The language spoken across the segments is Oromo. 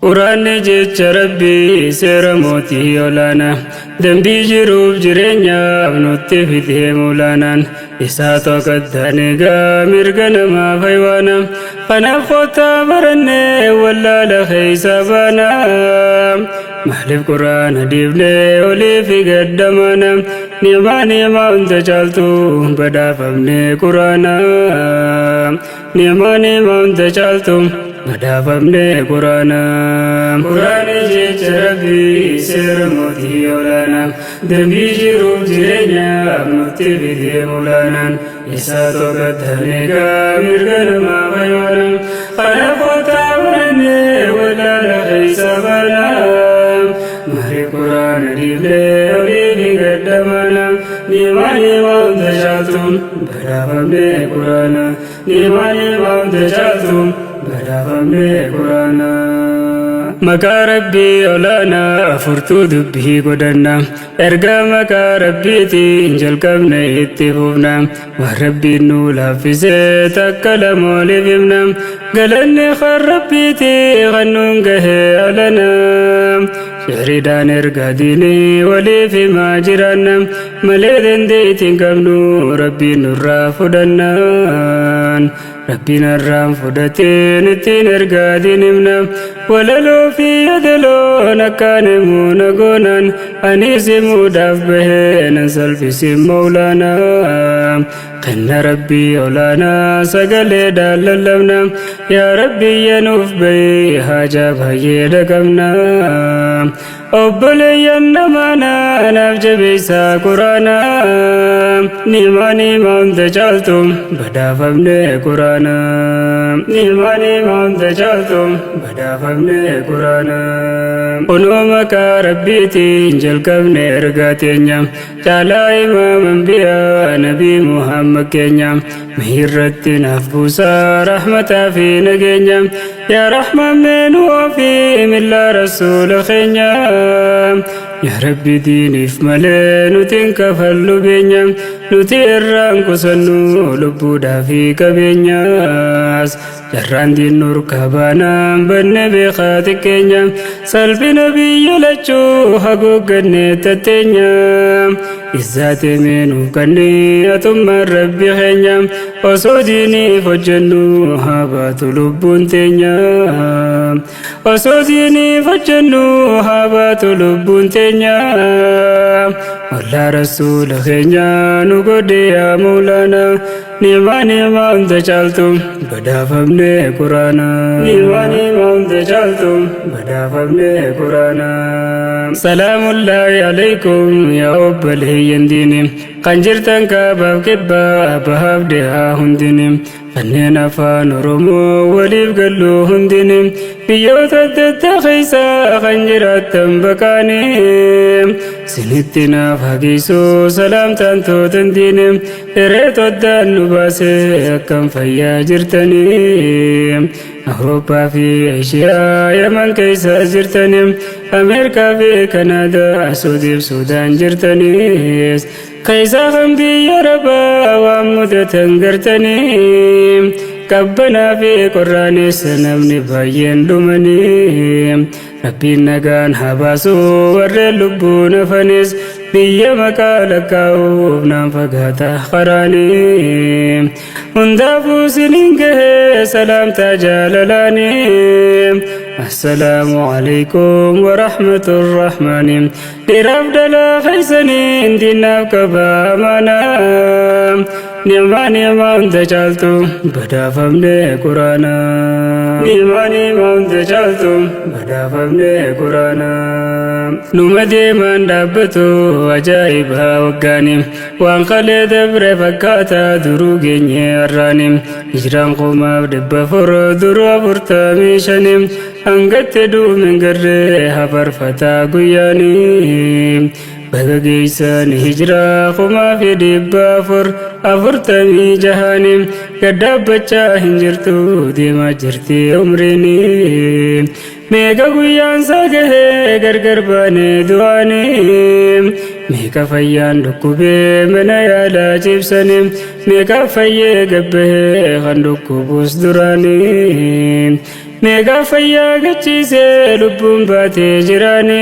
قرآن جيتش ربي سير موتي يولانا دنبي جروب جرينيا بنوتي فيته مولانا إساتو قدانيقا مرقنا ما فيوانا فنفوتا برني ولا لخي سابانا محلف قرآن ديبني ولي في قدمانا نعما انت جالتو بدا فمني قرآنا نعما انت جالتو بدا فمني قرآنا قرآن جيتش ربي سير موتي يولانا دنبي جروب جرينيا بنوتي فيته مولانا إساتو قدانيقا مرقنا ما فيوانا فنفوتا برني ولا لخي سابانا مهري قرآن ديبلي وليبي قدمانا نيماني وانتشالتم بدا فمني قرآنا نيماني وانتشالتم بدا فمني قرآنا مكا ربي أولانا فرتو دبه قدنا إرقا مكا ربيتي إنجل كمنا اتفوفنا وربي نولا في سيتك لمولي بمنا قلني خربيتي غنون قهي ألنا شهردان إرقا ديني ولي في ماجرانا مليدن ديتين كمنو ربي نورا فدنا ربي نرام فدتين التين إرقا دينمنا وللو في يدلو نكانمو نقونا أنيسمو دافبه ننسل في سم مولانا قنا ربي أولانا سقلي داللمنا يا ربي ينوف بي حاجة بهي لكمنا أبلي ينمانا نفج بيسا قرانا نيماني مانت جالتم بدا فمني قرانا نيماني مانت جالتم بدا فمني قرانا ونومك ربيتي انجل كبني ارقاتينيا جالا إمام انبياء نبي محمد كينيا مهيرتي نفبوسا رحمة في نجينيا يا رحمة من وفي من لا رسول خينيا يا ربي ديني في ملين وتنكفل بينيا نتيران كسنو لبودا في كبينياس جران دي نور كبانا بالنبي خاتك كينيا سلبي نبي يلچو حقو قدني تتينيا إزاتي منو كني أتم ربي خينيا وصوديني فجنو هابات لبون تينيا وصوديني فجنو هابات لبون تينيا والله رسول خينيا نقود يا مولانا نيما انت جالتم بدا فمني قرانا نيما انت جالتم بدا فمني قرانا سلام الله عليكم يا أب الهيين ديني قنجرتن كباب كبا بهاب دها هنديني فنين أفان رمو وليف قلو هنديني بيوت التخيسا خنجرتن بكاني سنتنا فاقيسو سلام تانتو تنديني إريت ودان نباسي أكم فيا جرتني أوروبا في إيشيا يمن كيسا جرتني أمريكا في كندا سعودي بسودان جرتني كيسا خمدي يا ربا وامودة تنقرتني كبنا في قرآن سنمني باين دمني ربي نغان حباسو ور لبون فنس بيا مكالكاو نام فقاتا خراني هندافو سنينكه سلام تجاللاني السلام عليكم ورحمة الرحمن لرفدلا خيسني دينا كبامانا نعما انت جالتو بدا فمني قرانا نعما انت جالتو بدا فمني قرانا نمدي من دابتو أجايبها وقاني وان خلي دبر فكاتا دروغيني الراني هجران قوما بدب فر درو برتاميشاني انقت دو من قريها فرفتا قياني بغيسان هجرا قوما في دبافر أفرتمي جهاني كدابچا هنجرتو ديما جرتي عمريني ميكا قيان ساقه غرغر باني دواني ميكا فيان دكوبي منا يالا جيبساني ميكا فيه قبه خندوكو بوس دراني meeqa fayyaa gachiisee lubbuun baatee jiraani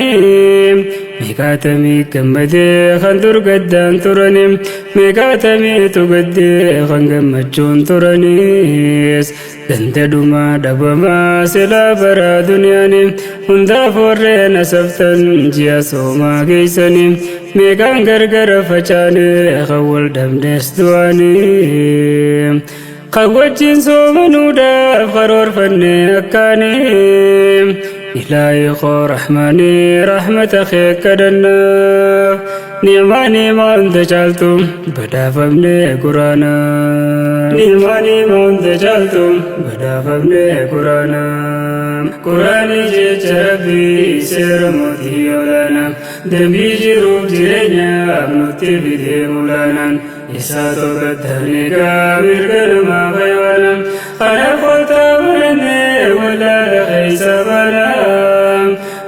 meeqaatamii gammadee kan durgaddaan turani meeqaatamiitu gaddee kan gammachuun turanis gandadhumaa dhabamaa silaa baraa duniyaani hundaaf warreen asabtan ji'a soomaa geeysani meeqaan gargara facaane kan wal dhabdees du'aani kan wajjin soomanuudhaaf karoorfanne akkaani ilaahi koo rahmaani rahmata kee kadhannaaf ni'maa ni'maa hunda caaltu badhaafamne quraana ni'maa ni'maa hunda caaltu badhaafamne quraana quraani jecha rabbii seera mootii olaanaa dambii jiruuf jireenyaaf nutti fidee mulaanaan isaa tokkottaanii mirga namaa fayyadaman kanaaf kottaa barannee walaala keessa banaa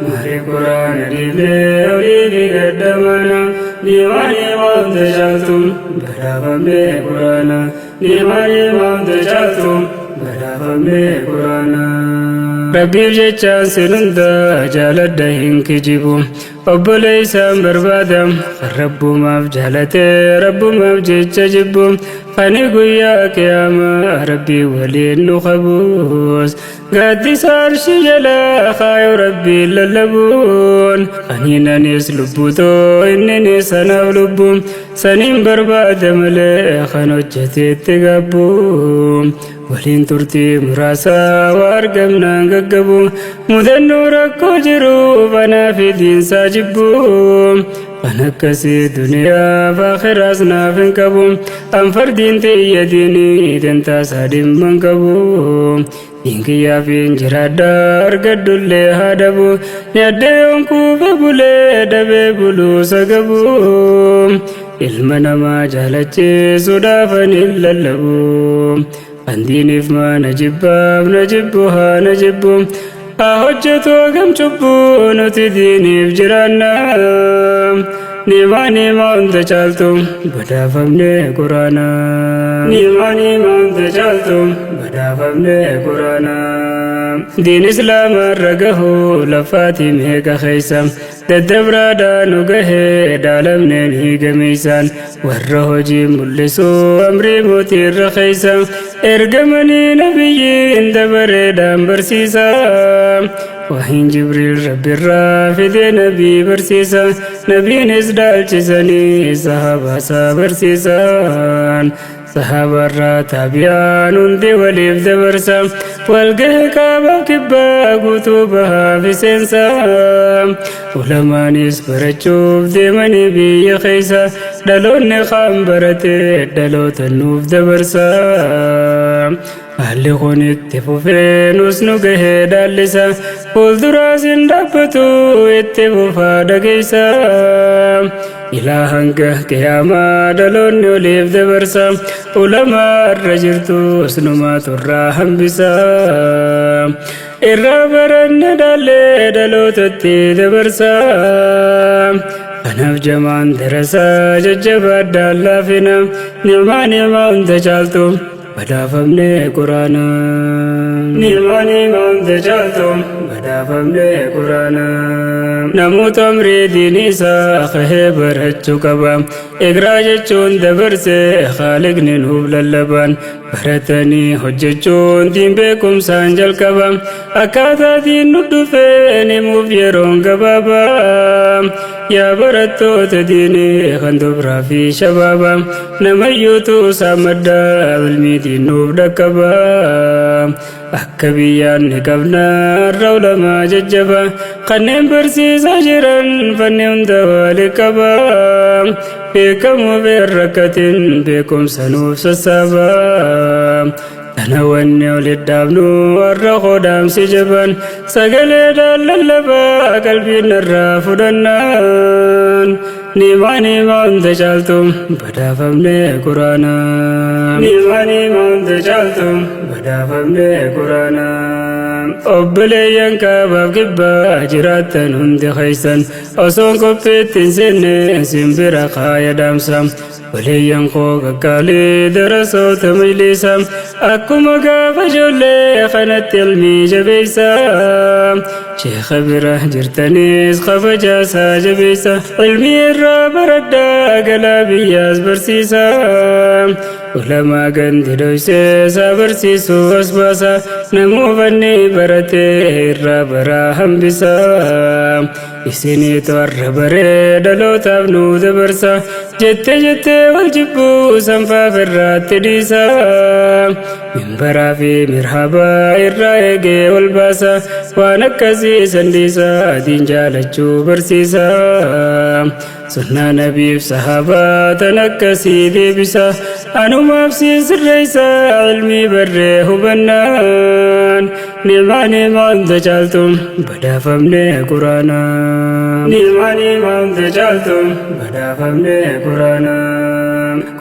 marii quraana dhiibnee oliifi gaddamana ni'maa ni'maa hunda caaltu badhaafamne quraana ni'maa ni'maa hunda caaltu badhaafamne quraana rabbiif jechaan sin hunda jaaladha hin kijibu obboleeysaan barbaada kan rabbumaaf jaalatee rabbumaaf jecha jibbu kan guyyaa qiyaamaa rabbii waliin nu qabus gaaddisa arshii jalaa kaayu rabbiin lallabuun kaniinanis lubbutoo inninis sanaaf lubbu saniin barbaada malee kan hojjeteetti gabbu waliin turtii muraasaa waa argamnaan gaggabu mudannoo rakkoo jiru banaa fi diinsaa jibbu kan akkasii duniyaaf akhiraas naaf hin qabu an fardiin xiyya diinii tentaasaa dhimman qabu diinkiyyaafin jiraadha argaddullee haa dhabu nyaddeeyoon kuufe bulee dhabee buluusa gabu ilma namaa jaalachiisuudhaafan hin lallabu andiiniif maana jibbaaf na jibbu haa na jibbu haa hojjetu hagam cubbuu nuti diiniif jiraanna ni'maa ni'maa hunda caaltu badhaafamne quraana ni'maa ni'maa hunda caaltu badhaafamne quraana diin islaamarra gahuu lafaatii meeqa keeysa daddabraadhaan nu gahee dhaalamneen hiigameeysaan warra hojii mul'isuu amrii mootiirra keeysa ergamanii nabiyyiin dabareedhaan barsiisa wahiin jibriil rabbirraa fidee nabii barsiisa nabiinis dhaalchisanii sahabaasaa barsiisan sahabarraa taabiyaan hundi waliif dabarsa walgahe kaabaaf kibbaa guutuu bahaa fi seensa ulamaanis barachuuf deemanii biyya keeysa dhaloonni kaan baratee dhaloota nuuf dabarsa haalli kun itti fufee nus nu gahee dhaallisa fuulduraas hin dhaabbatu itti fufaa dhageeysa ilaa hanga qiyaamaa dhaloonni oliif dabarsa ulamaa irra jirtus numaaturraa hambisa irraa baranne dhaallee dhalootatti dabarsa kanaaf jamaan darasaa jajjabaadhaan laafina ni'maa ni'maa hunda caaltu badhaafamne quraana ni'maa ni'maa hunda caaltu badhaafamne quraana namoota umrii diinii isaa kahee barachuu qaba eegraa jechuun dabarsee haaliqni nuuf lallaban baratanii hojjechuun diin beekumsaan jalqaba akkaataatiin nu dhufeen himuuf yeroon gabaabaa yaa barattoota diinii kan dubraa fi shabaaba namayyuutu saamaddaa ilmiitiin nuuf dhaqqaba akka biyyaan ni qabna irra ulamaa jajjaba kanneen barsiisaa jiran fanni hunda wali qaba beekamoo beer rakkatin beekumsa nuuf sassaaba kana wanni olit dhaabnu warra qodaamsi jaban sagaleedhaan lallabaa qalbiin irraa fudhannaan ni'maa ni'maa hunda caaltu badhaafamne quraana ni'maa ni'maa hunda caaltu badhaafamne quraana obboleeyyan kaabaaf kibbaa jiraattan hundi keeysan osoon qopheettiin seenne simbira kaaya dhaamsa obboleeyyan koo gaggaalee darasoota majlisa akkuma gaafa ijoollee kanatti ilmii jabeeysa sheekha bira jirtanis kabajaasaa jabeeysa ilmii irraa baradhaa galaa biyyaas barsiisa ulamaa gandi dhoysee saa barsiisuu as baasa namuu fanni baratee irraa baraa hambisa isiniitu har'a baree dhalootaaf nu dabarsa jettee wal jibbuu sanfaaf irraatti dhiisa minbaraa fi mirhabaa irraa eegee wal baasa waan akkasii sandiisa diin jaalachuu barsiisa sunnaa nabiif sahabaa tan akkasii deebisa anumaaf siin sirreeysa ilmii barree hubannaan ni'maa hunda caaltuun badhaafamne quraana ni'maa hunda caaltuun badhaafamne quraana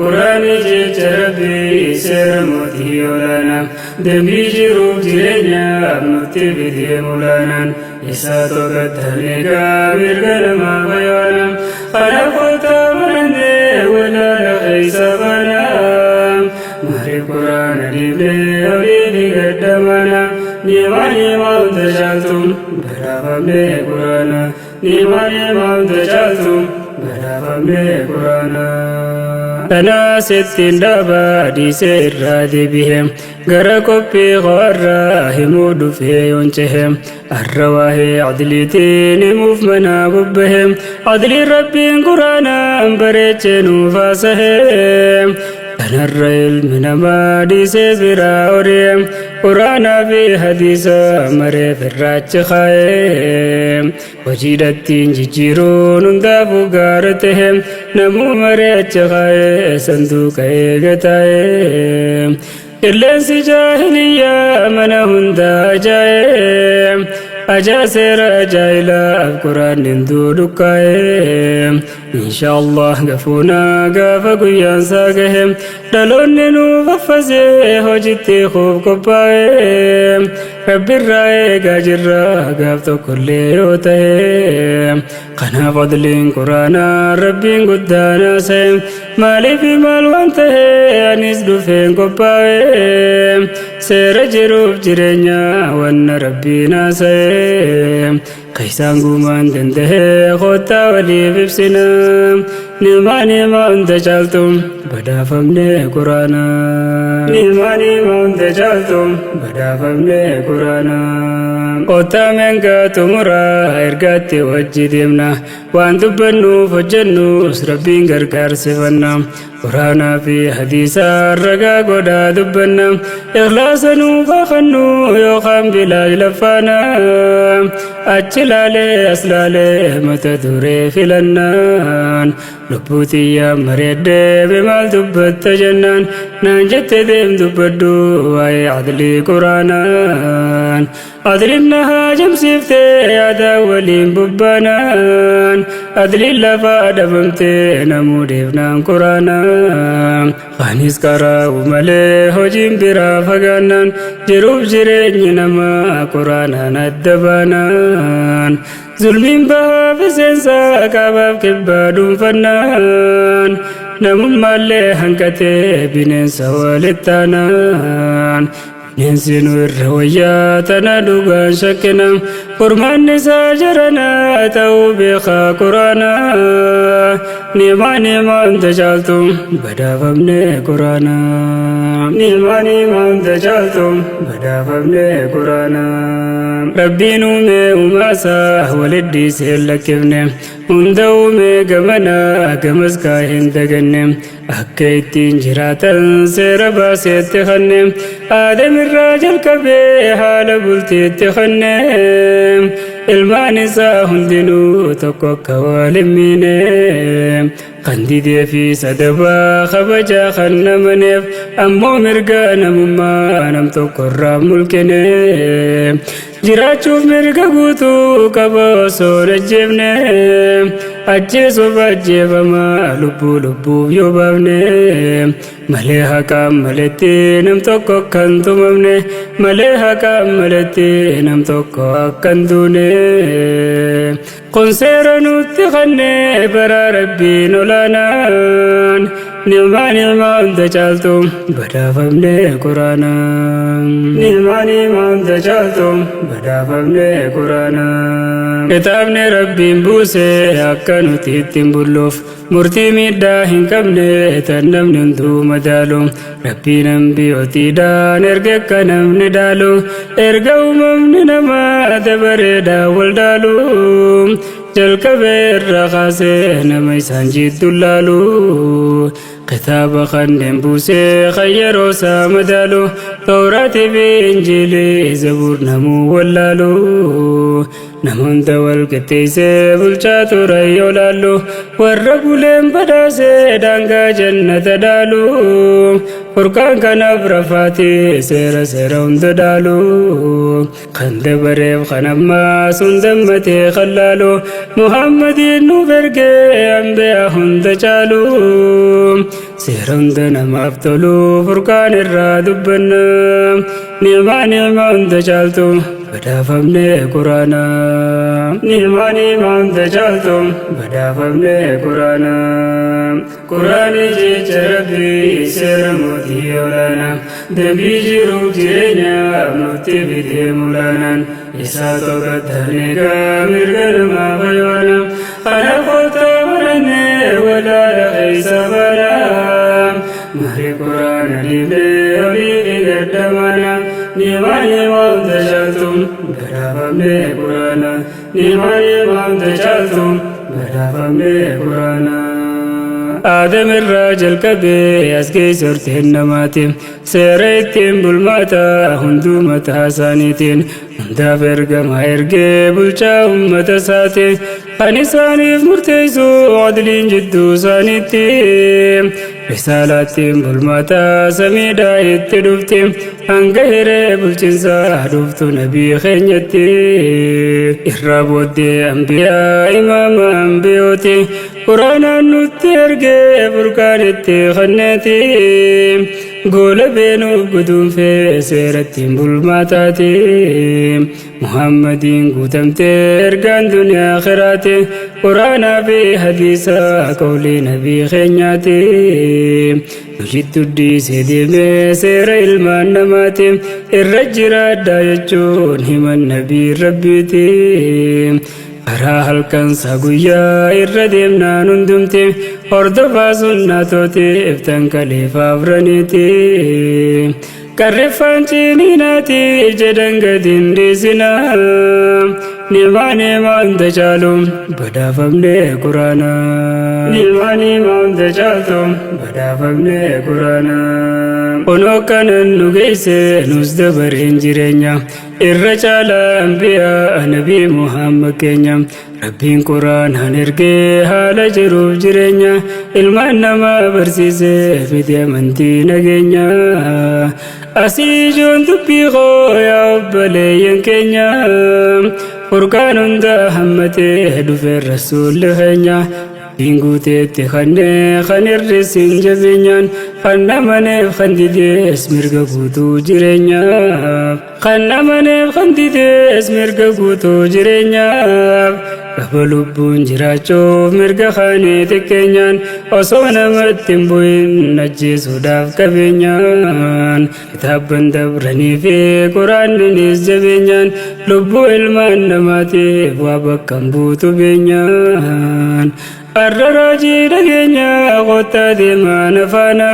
quraani jecha rabbii seera mootii olaanaa dambii jiruuf jireenyaaf nutti fidee mulaanaan isaa tokkottalee mirga namaa bayaana kana kootaa barannee walaala keeysa banaa marii quraana dhiiblee oliifi gaddamana ni'maa hunda caaltuun badhaafamne quraana ni'maa hunda caaltuun badhaafamne quraana tanaa settiin dhaabaa dhiisee irraa deebi'e gara qophii qo'arraa himuu dhufee yoon cehe har'a waa'ee adliitiin himuuf manaa bobbahe adliin rabbiin quraanaan bareechee nuuf haasahe kanarra ilmi namaa dhiisee biraa horee quraanaa fi hadiisa mareef irraachi kaa'ee hojiidhattiin jijjiiruun hundaafuu gaara tahe namuu maree achi kaa'ee sanduuqa eegataa'ee qilleensi jaahiliyyaa mana hundaa ajaa'ee ajaa seera ajaa'ilaaf quraannin duudhukkaa'ee inshaallah gafuunaa gaafa guyyaansaa gahe dhaloonni nuuf affasee hojitti kuuf qophaa'ee rabbirraa eegaa jirra gaaf tokkollee yoo ta'e kanaaf adliin quraanaa rabbiin guddaan haasa'e maaliif maal waan ta'e anis dhufeen qophaa'ee seera jiruuf jireenya wanna rabbiin haasa'e kaysaan guumaan danda'ee kottaa waliif ibsina ni'maa hunda caaltuun badhaafamne quraana ni'maa hunda caaltuun badhaafamne quraana kottaa mengaa xumuraa ergaatti wajji deemna waan dubbannuuf hojjennus rabbiin gargaarsifanna quraanaa fi hadiisaa ragaa godhaa dubbanna ikhlaasa nuuf haqannu yookaan bilaaj laffaana achi laalee as laalee mata duree filannaan lubbuu xiyyaa mareeddee bimaal dubbatta jennaan naan jette deem dubbaddu waa'ee adlii quraanaan adliin na haajamsiiftee yaadaa waliin bubbaanaan adliin lafaa dhabamtee namuu deefnaan quraanaan anis qaraa'u malee hojiin biraa fagaannaan jiruuf jireenyi namaa quraanaan adda baanaan zulmiin bahaa fi seensaa kaabaaf kibbaa dhuunfannaan namummaallee hanqatee bineensa walittaanaan bineensi nu irra wayyaa tana dhugaan shakkina furmaanni isaa jaranaa ta'uu beekaa quraanaa ni'maa hunda caaltuun badhaafamne quraanaa ni'maa hunda caaltuun badhaafamne quraanaa rabbiin uumee uumaasaa walitti dhiisee lakkifne hunda uumee gamanaa gamas kaa'een daganne akka ittiin jiraatan seera baaseetti kanne aadamirraa jalqabee haala bultiitti kanne ilmaan isaa hundinuu tokko akka wal hin miine kan didee fi sadabaa kabajaa kan namaneef ammoo mirga namummaa nam tokkorraa mulkine jiraachuuf mirga guutuu qaba osoo ajjeefne ajjeesuuf ajjeefama lubbuuf yoo baafne malee haqaan maletti nam tokko akkan tumamne malee haqaan maletti nam tokko akkan duune kun seera nutti kanne bara rabbiin olaanaan ni'maa hunda caaltu badhaafamne quraanaan ni'maa hunda caaltu badhaafamne quraanaan kitaabni rabbiin buuse akka nuti ittiin bulluuf murtii miidhaa hin qabne tan namni hunduu madaalu rabbiin ambiyootiidhaan erga akka namni daalu erga uumamni namaa dabareedhaa wal daalu jalqabee irra kaasee nama isaan jiddu laalu kitaaba kanneen buusee kan yeroo isaa madaalu tawraatii fi injiilii zabuur namuu wallaalu nama hunda wal qixxeessee bulchaa ture yoo laallu warra buleen badhaasee daangaa jannata dhaalu furqaan kanaaf rafaatii seera hunda dhaalu kan dabareef kan ammaa sun dammatee kan laalu muhammadiin nuuf ergee ambiyaa hunda caalu seera hunda namaaf tolu furqaan irraa dubbanna ni'maa hunda caaltu badhaafamne quraanaa ni'maa hunda caaltu badhaafamne quraanaa quraanii jecha rabbii seera mootii olaanaa dambii jiruuf jireenyaaf nutti bitee mulaanaan isaa tokkottaan eegaa mirga namaa fayyoona kana kottaa barannee walaala keessa banaa marii quraana dhiibee olii gaddamana ni'maa hunda caaltu badhaafamne quraanaa ni'maa hunda caaltu badhaafamne quraanaa Aadam irraa jalqabee as geesse horteen namaati seera ittiin bulmaata hunduu mataa isaaniitiin hundaaf ergama ergee bulchaa ummata isaati kan isaaniif murteessu adliin jidduu isaaniitti risaalaattiin bulmaata samiidhaa itti dhufti hanga hiree bulchinsaa dhuftu nabii keenyatti irraa booddee ambiyaa imaama ambiyooti quraanaan nutti ergee furqaan itti kanneeti goola beenuuf guduunfee seerattiin bulmaataati muhammadiin guutamtee ergaan duniyaa akhiraati quraanaa fi hadiisaa qawlii nabii keenyaati nujitti dhiisee deemee seera ilmaan namaati irra jiraadhaa jechuun himan nabii rabbiiti karaa halkansaa guyyaa irra deemnaan hundumti hordofaa sunnaatootiif tan kaliifaa afraniiti qarreeffaan ciniinaati jedhan gadiin dhiisinaa ni'maa hunda caalu badhaafamne quraanaa ni'maa hunda caaltu badhaafamne quraanaa onoo kanan nu geesse nus dabareen jireenya irra caalaa ambiyaa nabii muhammad keenya rabbiin quraanaan ergee haala jiruuf jireenya ilmaan namaa barsiisee fide amantii nageenya asii ijoon dubbii koo yaa obboleeyyan keenya furqaan hunda hammatee dhufee rasuulli keenya diin guuteetti kannee kan hir'isin jabeenyaan kan amaneef kan didees mirga guutuu jireenyaaf kan amaneef kan didees mirga guutuu jireenyaaf gaba lubbuun jiraachuuf mirga kaanii xiqqeenyaan osoo namatti hin bu'in ajjeesuudhaaf qabeenyaan kitaabban dabranii fi quraannis jabeenyaan lubbuu ilmaan namaatiif waa bakka hin buutu beenyaan arra raajii dhageenya qottaa deemaan afaana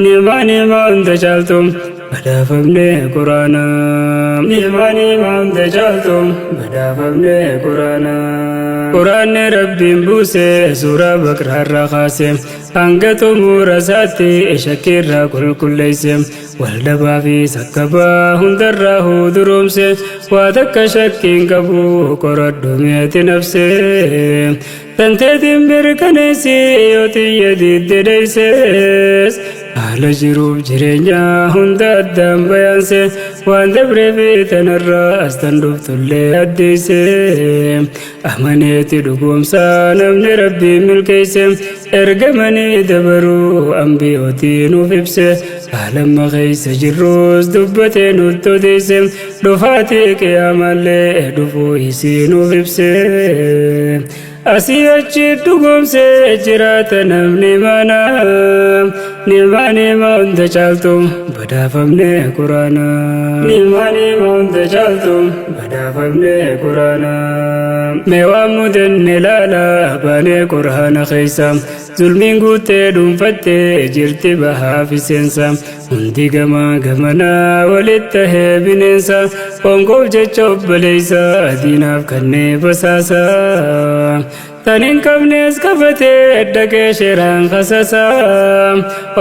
ni'maa hunda caaltu badhaafamne quraanaa ni'maa hunda caaltu badhaafamne quraanaa quraanni rabbiin buuse suuraa baqraarraa kaase hanga xumura isaatti shakkiirraa qulqulleeyse waldhabaa fi sakkabaa hundarraa huduroomse waa takka shakkiin qabu qoradhu meeti nafse tanteetiin mirkaneessi yoo xiyya diddeeyses haala jiruuf jireenya hunda addaan bayaanse waan dabree fi tanarraas tan dhuftullee addeesse amaneeti dhugoomsaa namni rabbii milkeesse ergamanii dabaruu ambiyootii nuuf ibse haalamma keessa jirrus dubbatee nutti odeesse dhufaatii qiyaamallee dhufuu isii nuuf ibse asii achi dhugoomse jiraata namni mana nimaa hunda caaltu badhaafamne quraana nimaa hunda caaltu badhaafamne quraana mee waan mudannee laala baanee quraana keessa zulmiin guuttee dhuunfattee jirti bahaa fi seensa hundi gamaa gamanaa walitti tahee bineensa qoonqoof jecha obboleeysa diinaaf kannee basaasa tanin qabnees qabatee dhaqee sheeraan kasasa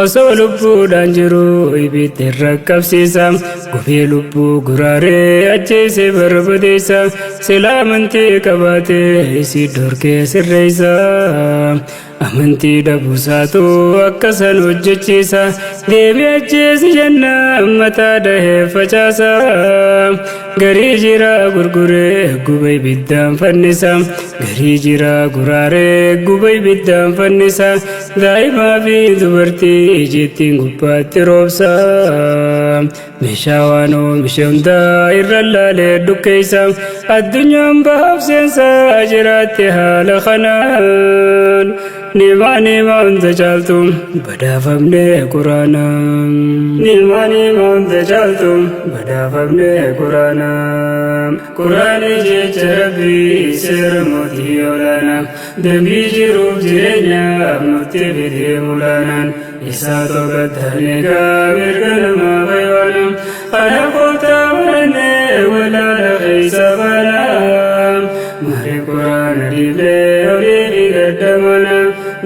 osoo lubbuudhaan jiru ibitti rakkabsiisa gufee lubbuu guraaree ajjeese barbadeessa silaa amantii qabaatee isii dhorkee sirreessa amantii dhabuusaatu akkasan hojjechiisa deebii ajjeesi jenna mataa dhahee facaasa garii jira gurguree gubay biddaan fannisa garii jira guraaree gubay biddaan fannisa daa'imaa fi dubartii ijittiin gubbaatti roobsa meeshaa waan oomishe hundaa irra laalee dukkeessa addunyaan bahaaf seensa jiraatte haala kanaan nimaa hunda caaltu badhaafamne quraana nimaa hunda caaltu badhaafamne quraana quraani jecha rabbii seera mootii olaanaa dambii jiruuf jireenyaaf nutti fidee mulaanaan isaa tokkottaanee mirga namaa fayyana kana koottaa barannee walaala keessa baanaa marii quraana dhiiblee olii gaddamana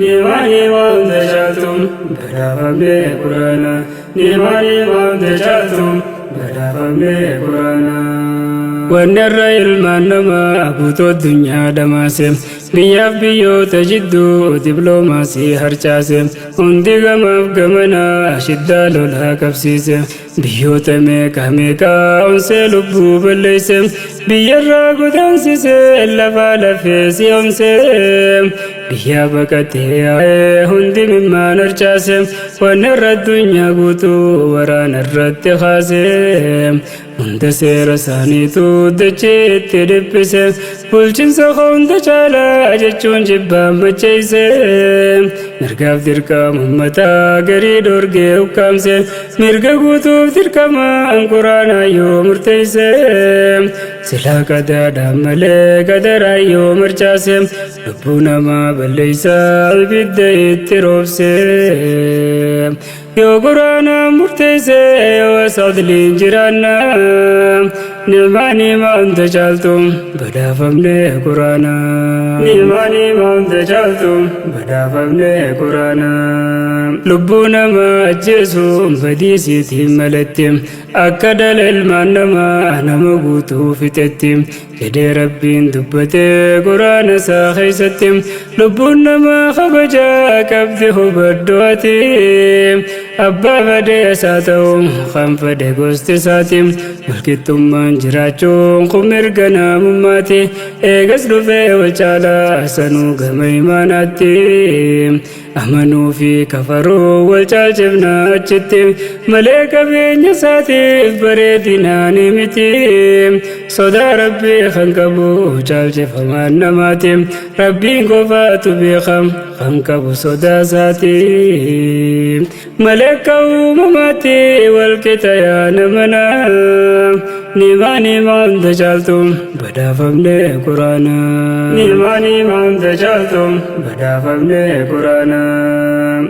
nimaa hunda caaltu badhaafamne quraana nimaa hunda caaltu badhaafamne quraana wanarra ilmaan namaa guutuu addunyaa dhamaase biyyaaf biyyoota jidduu diploomaasii harcaase hundi gamaaf gamanaa shiddaa lolaa qabsiise biyyoota meeqaa onsee lubbuu balleeyse biyyarraa godaansise lafaa lafee si'oomse biyya baqatee yaa'ee hundi mimmaan harcaase wanarra addunyaa guutuu waraana irratti kaase hunda seera isaaniitu dacheetti dhiphise bulchiinsa hunda caalaa jechuun jibbaan macheeyse mirgaaf dirqama ummataa garii dhorgee ukkaamse mirga guutuuf dirqamaan quraanaa yoo murteeyse silaa qadaadhaan malee qadaraa yoo marcaase lubbuu namaa balleeysaa ibidda itti roobse yoo quraanaa murteeyse yoo asadliin jiraanna nimaa hunda caaltu badhaafamne quraana nimaa hunda caaltu badhaafamne quraana lubbuu namaa ajjeesuun badiisiitiin malatti akka dhala ilmaan namaa nama guutuu fixetti jedhee rabbiin dubbatee quraana isaa keessatti lubbuun namaa kabajaa qabdi hubadhu ati abbaa fedhe isaa ta'u kan fedhe gosti isaati walqixxummaan jiraachuun kun mirga namummaati eegas dhufee wal caalaa sanuu gama imaanaatti amanuu fi kafaruu wal caalchifnaa achitti malee qabeenya isaatiif bareedinaan miti sodaa rabbii kan qabu caalchifamaan namaati rabbiin qofaatu beekam kan qabu sodaa isaati malee akka uumamaatti walqixa yaa namana nimaa hunda caaltu badhaafamne quraana nimaa hunda caaltu badhaafamne quraana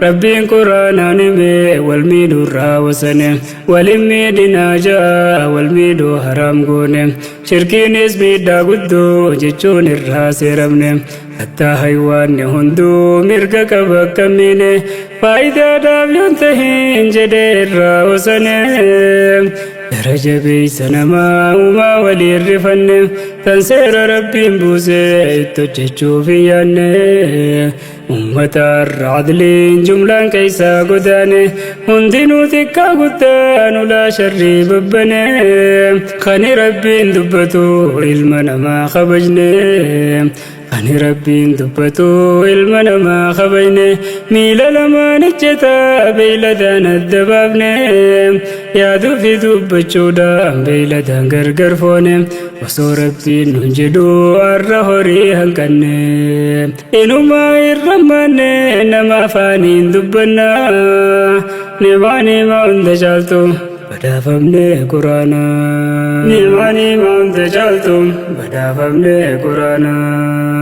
rabbiin quraanaan himee wal miidhuurraa wasane walin miidhinaa ja'a wal miidhuu haraam goone shirkiinis miidhaa guddoo jechuun irraa seeramne hattaa haywaanni hunduu mirga qaba akkamiine faayidaadhaaf yoon tahin jedhee irraa wasane درجة سنما وما ولي الرفن تنسير ربي بوسي تججو فياني أمة الرعدلين جملان كيسا قداني هندنو تكا قدان لا شري ببني خاني ربي دبتو علمنا ما خبجني خاني ربي دبتو علمنا ما خبجني ميلا لما نجتا بيلدان الدبابني يادو في دبتشو دام بيلدان غرغر فوني وصو ربي ننجدو الرهوري هنكني إنما الرماني نما فانين دبنا نماني ما اندجالتو بدافمني قرانا نماني ما اندجالتو بدافمني قرانا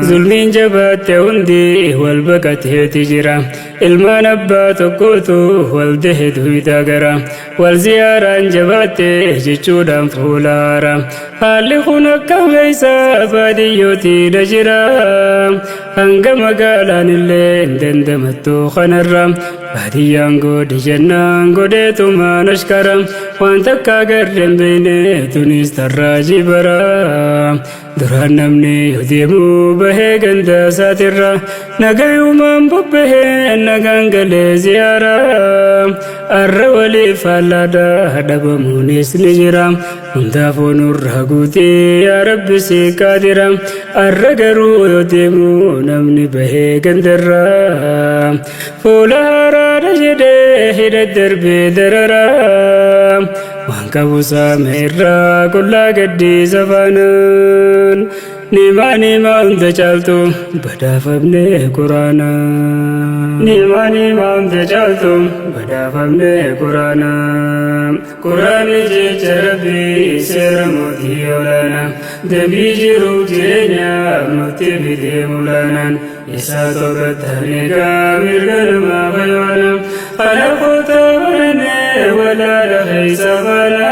ظلمين جبات هندي والبكت هتجرا ilmaan abbaa tokkotu wal dehetu hidagara wal ziyaaraan jabaate jechuudhaan fuulaara haalli kun akka beeysa baadiyyootiidha jira hanga magaalaan illee hin dandamattu kanarra baadiyyaan godhe jennaan godheetumaan ashkara waan takka agarreen beeyne tunis tarraa jibara duraan namni yoo deemu bahee ganda isaatirra nagayumaan bobbahee nagaan galee ziyaara arra waliif hallaadha dhabamuunis ni jira hundaafuu nurraa guutee yaa rabbi si qaadira arra garuu yoo deemu namni bahee gandarra fuula haaraadha jedhee hidha darbee darara waan qabu saame irraa qullaa gaddiisa faanaan nima hunda caaltu badhaafamne quraana nima hunda caaltu badhaafamne quraana quraani jecha rabbii seera mootii olaana dabii jiruu jireenya nutti fidee mulaanaan isaa tokkottaane mirga namaa fayyana kanaafota barane walaala keessa faana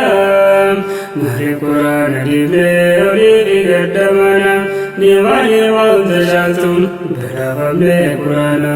mari quraana dhiibee olii gaddamana nima hunda caaltu badhaafamne quraana